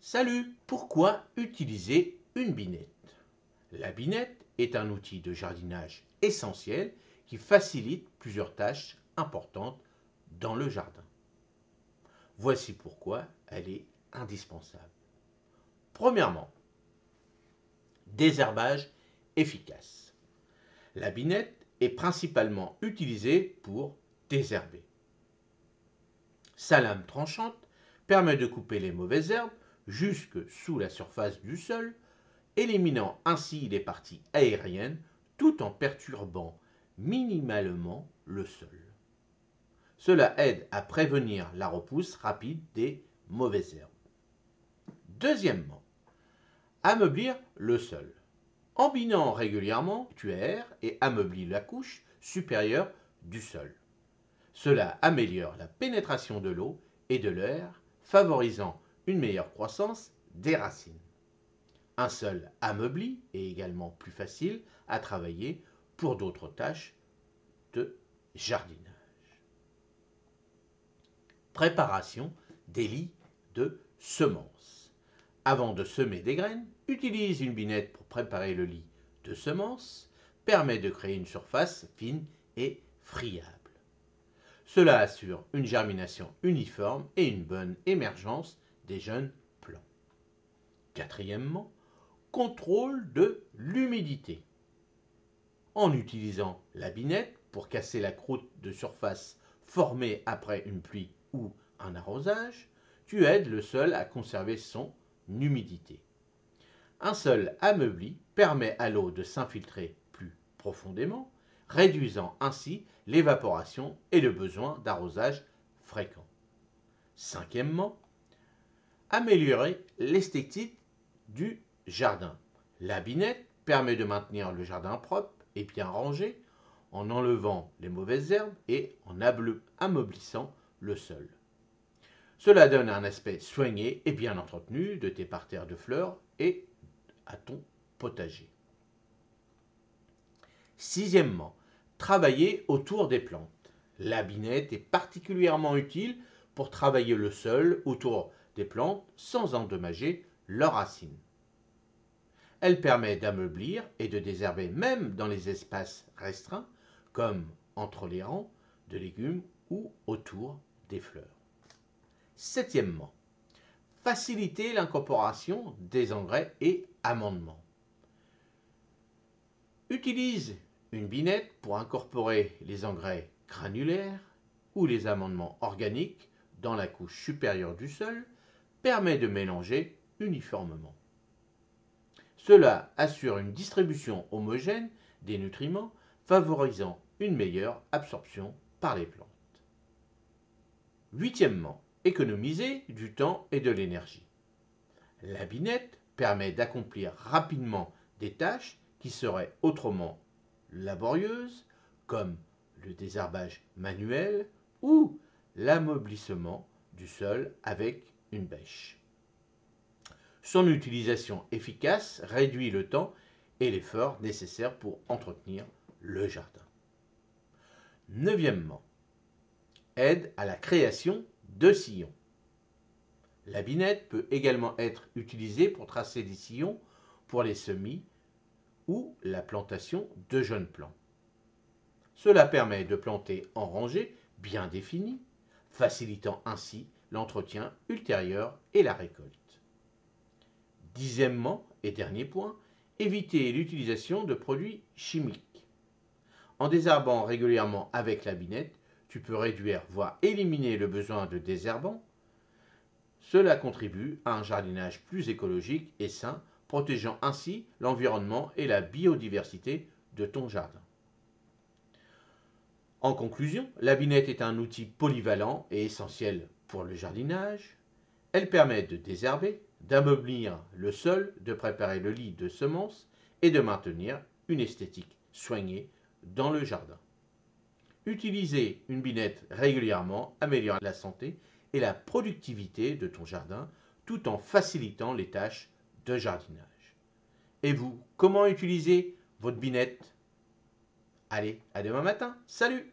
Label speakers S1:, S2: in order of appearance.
S1: Salut! Pourquoi utiliser une binette? La binette est un outil de jardinage essentiel qui facilite plusieurs tâches importantes dans le jardin. Voici pourquoi elle est indispensable. Premièrement, désherbage efficace. La binette est principalement utilisée pour désherber. Sa lame tranchante permet de couper les mauvaises herbes jusque sous la surface du sol, éliminant ainsi les parties aériennes tout en perturbant minimalement le sol. Cela aide à prévenir la repousse rapide des mauvaises herbes. Deuxièmement, ameublir le sol. En binant régulièrement, tu aères et ameublis la couche supérieure du sol. Cela améliore la pénétration de l'eau et de l'air, favorisant une meilleure croissance des racines. Un sol ameubli est également plus facile à travailler pour d'autres tâches de jardinage. Préparation des lits de semences. Avant de semer des graines, utilise une binette pour préparer le lit de semences, permet de créer une surface fine et friable. Cela assure une germination uniforme et une bonne émergence des jeunes plants. Quatrièmement, contrôle de l'humidité. En utilisant la binette pour casser la croûte de surface formée après une pluie ou un arrosage, tu aides le sol à conserver son humidité. Un sol ameubli permet à l'eau de s'infiltrer plus profondément, réduisant ainsi l'évaporation et le besoin d'arrosage fréquent. Cinquièmement, améliorer l'esthétique du jardin. La binette permet de maintenir le jardin propre et bien rangé en enlevant les mauvaises herbes et en ameublissant le sol. Cela donne un aspect soigné et bien entretenu de tes parterres de fleurs et à ton potager. Sixièmement, travailler autour des plantes. La binette est particulièrement utile pour travailler le sol autour des plantes sans endommager leurs racines. Elle permet d'ameublir et de désherber même dans les espaces restreints, comme entre les rangs de légumes ou autour des fleurs. Septièmement, faciliter l'incorporation des engrais et amendements. Utilise une binette pour incorporer les engrais granulaires ou les amendements organiques dans la couche supérieure du sol, permet de mélanger uniformément. Cela assure une distribution homogène des nutriments, favorisant une meilleure absorption par les plantes. Huitièmement, économiser du temps et de l'énergie. La binette permet d'accomplir rapidement des tâches qui seraient autrement laborieuses, comme le désherbage manuel ou l'ameublissement du sol avec une bêche. Son utilisation efficace réduit le temps et l'effort nécessaires pour entretenir le jardin. Neuvièmement, aide à la création de sillons. La binette peut également être utilisée pour tracer des sillons pour les semis ou la plantation de jeunes plants. Cela permet de planter en rangées bien définies, facilitant ainsi l'entretien ultérieur et la récolte. Dixièmement et dernier point, éviter l'utilisation de produits chimiques. En désherbant régulièrement avec la binette, tu peux réduire, voire éliminer le besoin de désherbant. Cela contribue à un jardinage plus écologique et sain, protégeant ainsi l'environnement et la biodiversité de ton jardin. En conclusion, la binette est un outil polyvalent et essentiel pour le jardinage. Elle permet de désherber, d'ameublir le sol, de préparer le lit de semences et de maintenir une esthétique soignée dans le jardin. Utiliser une binette régulièrement améliore la santé et la productivité de ton jardin tout en facilitant les tâches de jardinage. Et vous, comment utiliser votre binette? Allez, à demain matin. Salut!